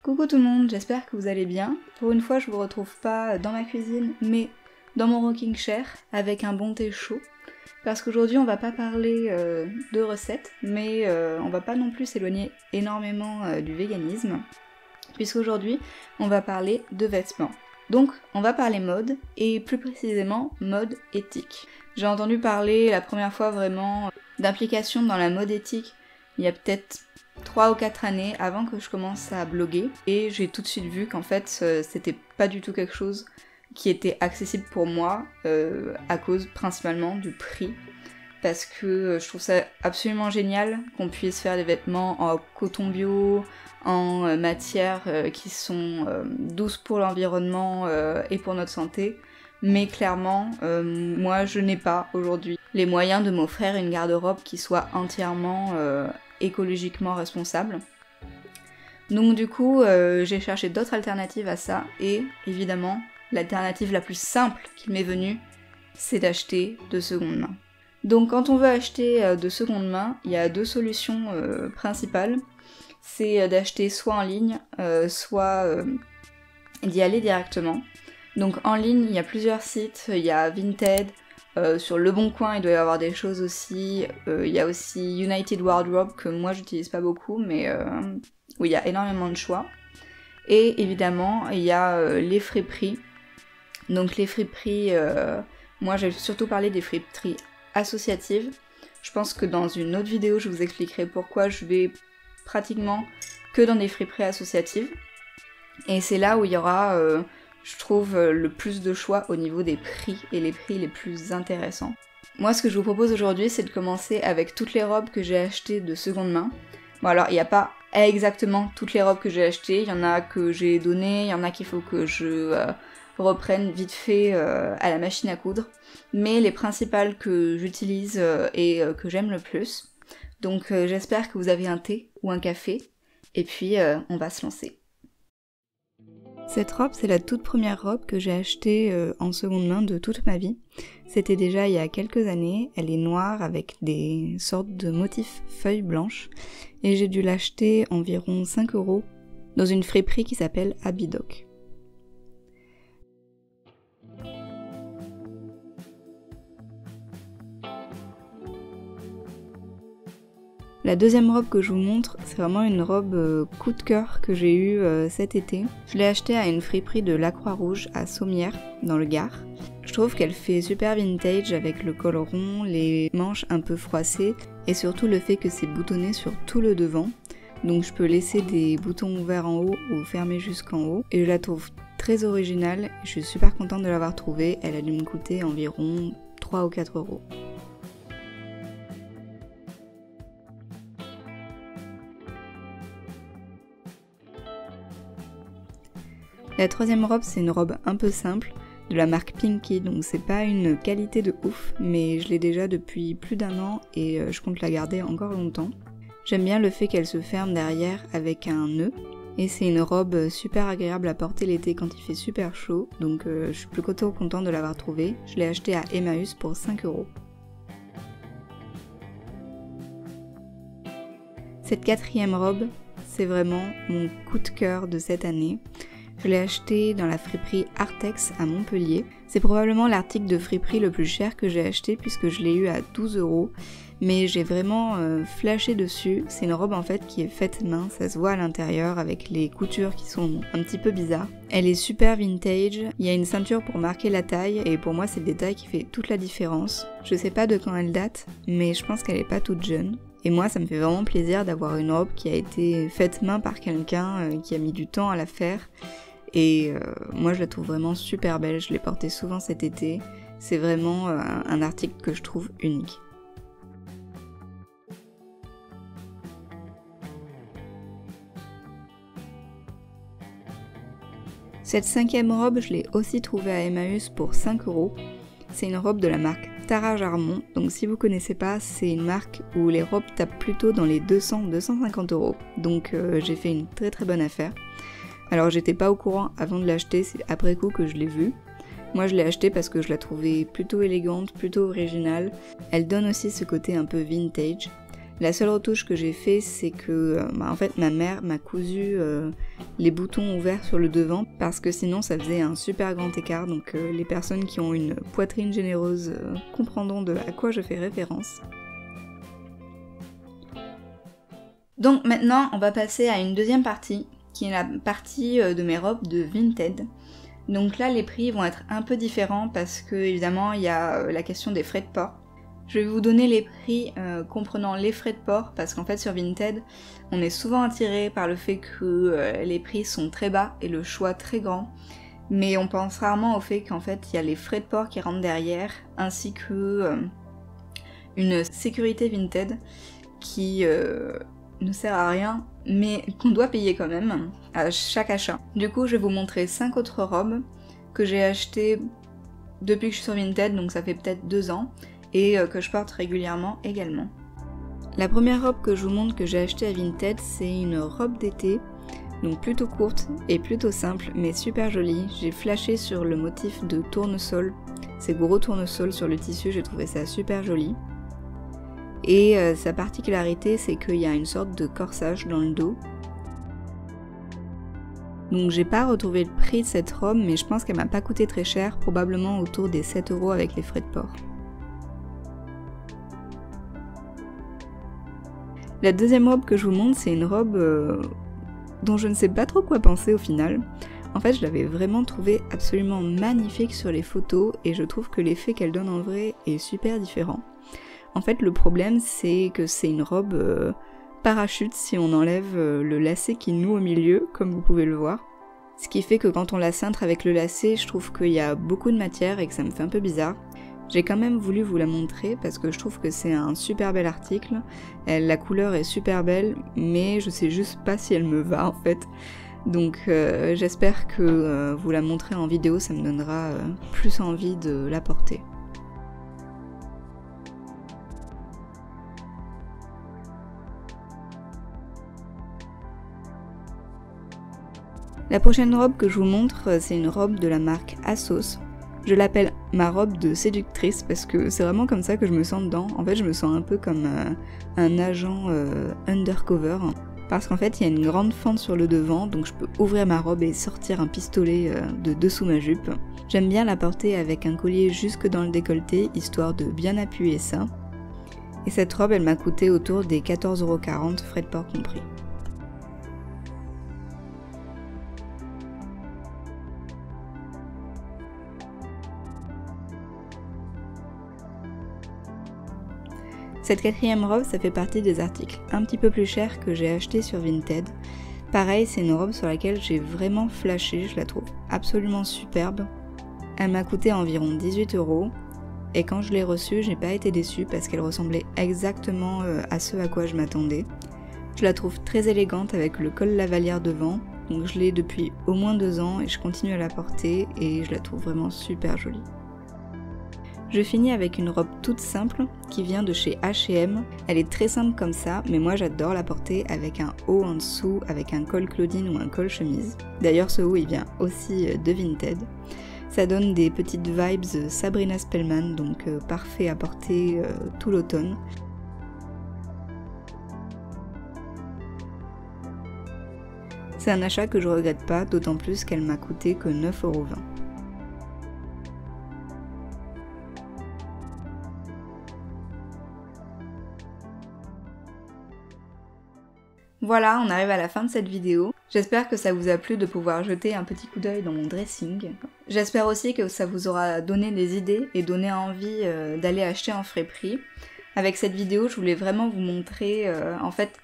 Coucou tout le monde, j'espère que vous allez bien. Pour une fois, je vous retrouve pas dans ma cuisine, mais dans mon rocking chair, avec un bon thé chaud. Parce qu'aujourd'hui, on va pas parler de recettes, mais on va pas non plus s'éloigner énormément du véganisme, puisqu'aujourd'hui, on va parler de vêtements. Donc, on va parler mode, et plus précisément, mode éthique. J'ai entendu parler la première fois vraiment d'implication dans la mode éthique, il y a peut-être 3 ou 4 années avant que je commence à bloguer, et j'ai tout de suite vu qu'en fait c'était pas du tout quelque chose qui était accessible pour moi, à cause principalement du prix, parce que je trouve ça absolument génial qu'on puisse faire des vêtements en coton bio, en matières qui sont douces pour l'environnement et pour notre santé, mais clairement moi je n'ai pas aujourd'hui les moyens de m'offrir une garde-robe qui soit entièrement écologiquement responsable. Donc du coup, j'ai cherché d'autres alternatives à ça, et évidemment, l'alternative la plus simple qui m'est venue, c'est d'acheter de seconde main. Donc quand on veut acheter de seconde main, il y a deux solutions principales. C'est d'acheter soit en ligne, soit d'y aller directement. Donc en ligne, il y a plusieurs sites, il y a Vinted, sur Le Bon Coin, il doit y avoir des choses aussi. Il y a aussi United Wardrobe, que moi j'utilise pas beaucoup, mais où il y a énormément de choix. Et évidemment, il y a les friperies. Donc les friperies, moi j'ai surtout parlé des friperies associatives. Je pense que dans une autre vidéo, je vous expliquerai pourquoi je vais pratiquement que dans des friperies associatives. Et c'est là où il y aura... je trouve le plus de choix au niveau des prix, et les prix les plus intéressants. Moi, ce que je vous propose aujourd'hui, c'est de commencer avec toutes les robes que j'ai achetées de seconde main. Bon alors, il n'y a pas exactement toutes les robes que j'ai achetées, il y en a que j'ai données, il y en a qu'il faut que je reprenne vite fait à la machine à coudre, mais les principales que j'utilise et que j'aime le plus. Donc j'espère que vous avez un thé ou un café, et puis on va se lancer. Cette robe, c'est la toute première robe que j'ai achetée en seconde main de toute ma vie. C'était déjà il y a quelques années, elle est noire avec des sortes de motifs feuilles blanches, et j'ai dû l'acheter environ 5 € dans une friperie qui s'appelle Abidoc. La deuxième robe que je vous montre, c'est vraiment une robe coup de cœur que j'ai eue cet été. Je l'ai achetée à une friperie de la Croix-Rouge à Sommières, dans le Gard. Je trouve qu'elle fait super vintage avec le col rond, les manches un peu froissées, et surtout le fait que c'est boutonné sur tout le devant. Donc je peux laisser des boutons ouverts en haut ou fermés jusqu'en haut. Et je la trouve très originale, je suis super contente de l'avoir trouvée. Elle a dû me coûter environ 3 ou 4 €. La troisième robe, c'est une robe un peu simple, de la marque Pinky, donc c'est pas une qualité de ouf, mais je l'ai déjà depuis plus d'1 an et je compte la garder encore longtemps. J'aime bien le fait qu'elle se ferme derrière avec un nœud, et c'est une robe super agréable à porter l'été quand il fait super chaud, donc je suis plus qu'autant contente de l'avoir trouvée. Je l'ai achetée à Emmaüs pour 5 €. Cette quatrième robe, c'est vraiment mon coup de cœur de cette année. Je l'ai acheté dans la friperie Artex à Montpellier. C'est probablement l'article de friperie le plus cher que j'ai acheté puisque je l'ai eu à 12 €. Mais j'ai vraiment flashé dessus. C'est une robe en fait qui est faite main, ça se voit à l'intérieur avec les coutures qui sont un petit peu bizarres. Elle est super vintage, il y a une ceinture pour marquer la taille et pour moi c'est le détail qui fait toute la différence. Je sais pas de quand elle date, mais je pense qu'elle est pas toute jeune. Et moi ça me fait vraiment plaisir d'avoir une robe qui a été faite main par quelqu'un qui a mis du temps à la faire. Et moi je la trouve vraiment super belle, je l'ai portée souvent cet été. C'est vraiment un article que je trouve unique. Cette cinquième robe, je l'ai aussi trouvée à Emmaüs pour 5 €. C'est une robe de la marque Tara Jarmon, donc si vous connaissez pas, c'est une marque où les robes tapent plutôt dans les 200-250 €. Donc j'ai fait une très très bonne affaire. Alors j'étais pas au courant avant de l'acheter, c'est après coup que je l'ai vue. Moi je l'ai achetée parce que je la trouvais plutôt élégante, plutôt originale. Elle donne aussi ce côté un peu vintage. La seule retouche que j'ai fait, c'est que en fait ma mère m'a cousu les boutons ouverts sur le devant parce que sinon ça faisait un super grand écart, donc les personnes qui ont une poitrine généreuse comprendront à quoi je fais référence. Donc maintenant on va passer à une deuxième partie, qui est la partie de mes robes de Vinted. Donc là les prix vont être un peu différents parce que évidemment il y a la question des frais de port. Je vais vous donner les prix comprenant les frais de port parce qu'en fait sur Vinted on est souvent attiré par le fait que les prix sont très bas et le choix très grand, mais on pense rarement au fait qu'en fait il y a les frais de port qui rentrent derrière ainsi que une sécurité Vinted qui ne sert à rien mais qu'on doit payer quand même à chaque achat. Du coup je vais vous montrer 5 autres robes que j'ai achetées depuis que je suis sur Vinted, donc ça fait peut-être 2 ans, et que je porte régulièrement également. La première robe que je vous montre que j'ai achetée à Vinted, c'est une robe d'été, donc plutôt courte et plutôt simple, mais super jolie. J'ai flashé sur le motif de tournesol, ces gros tournesols sur le tissu, j'ai trouvé ça super joli. Et sa particularité, c'est qu'il y a une sorte de corsage dans le dos. Donc j'ai pas retrouvé le prix de cette robe, mais je pense qu'elle m'a pas coûté très cher, probablement autour des 7 € avec les frais de port. La deuxième robe que je vous montre, c'est une robe dont je ne sais pas trop quoi penser au final. En fait, je l'avais vraiment trouvée absolument magnifique sur les photos et je trouve que l'effet qu'elle donne en vrai est super différent. En fait, le problème, c'est que c'est une robe parachute si on enlève le lacet qui noue au milieu, comme vous pouvez le voir. Ce qui fait que quand on la cintre avec le lacet, je trouve qu'il y a beaucoup de matière et que ça me fait un peu bizarre. J'ai quand même voulu vous la montrer parce que je trouve que c'est un super bel article. La couleur est super belle, mais je sais juste pas si elle me va en fait. Donc j'espère que vous la montrer en vidéo, ça me donnera plus envie de la porter. La prochaine robe que je vous montre, c'est une robe de la marque Assos. Je l'appelle ma robe de séductrice parce que c'est vraiment comme ça que je me sens dedans. En fait, je me sens un peu comme un agent undercover. Parce qu'en fait, il y a une grande fente sur le devant, donc je peux ouvrir ma robe et sortir un pistolet de dessous ma jupe. J'aime bien la porter avec un collier jusque dans le décolleté, histoire de bien appuyer ça. Et cette robe, elle m'a coûté autour des 14,40 €, frais de port compris. Cette quatrième robe, ça fait partie des articles un petit peu plus chers que j'ai achetés sur Vinted. Pareil, c'est une robe sur laquelle j'ai vraiment flashé, je la trouve absolument superbe. Elle m'a coûté environ 18 € et quand je l'ai reçue, j'ai pas été déçue parce qu'elle ressemblait exactement à ce à quoi je m'attendais. Je la trouve très élégante avec le col lavalière devant, donc je l'ai depuis au moins 2 ans et je continue à la porter et je la trouve vraiment super jolie. Je finis avec une robe toute simple qui vient de chez H&M. Elle est très simple comme ça, mais moi j'adore la porter avec un haut en dessous, avec un col Claudine ou un col chemise. D'ailleurs ce haut il vient aussi de Vinted. Ça donne des petites vibes Sabrina Spellman, donc parfait à porter tout l'automne. C'est un achat que je regrette pas, d'autant plus qu'elle m'a coûté que 9,20 €. Voilà, on arrive à la fin de cette vidéo. J'espère que ça vous a plu de pouvoir jeter un petit coup d'œil dans mon dressing. J'espère aussi que ça vous aura donné des idées et donné envie d'aller acheter en frais prix. Avec cette vidéo, je voulais vraiment vous montrer en fait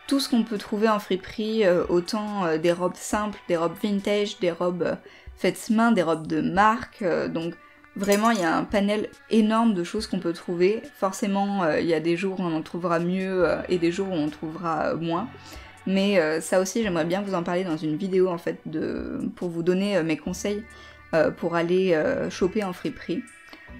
tout ce qu'on peut trouver en friperie, autant des robes simples, des robes vintage, des robes faites main, des robes de marque, donc vraiment il y a un panel énorme de choses qu'on peut trouver. Forcément il y a des jours où on en trouvera mieux et des jours où on en trouvera moins. Mais ça aussi j'aimerais bien vous en parler dans une vidéo en fait pour vous donner mes conseils pour aller choper en friperie.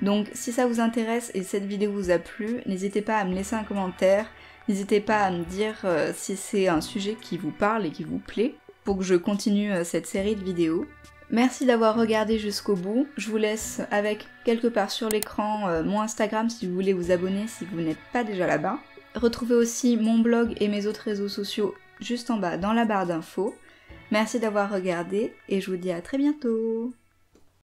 Donc si ça vous intéresse et cette vidéo vous a plu, n'hésitez pas à me laisser un commentaire, n'hésitez pas à me dire si c'est un sujet qui vous parle et qui vous plaît pour que je continue cette série de vidéos. Merci d'avoir regardé jusqu'au bout, je vous laisse avec quelque part sur l'écran mon Instagram si vous voulez vous abonner si vous n'êtes pas déjà là-bas. Retrouvez aussi mon blog et mes autres réseaux sociaux juste en bas dans la barre d'infos. Merci d'avoir regardé et je vous dis à très bientôt.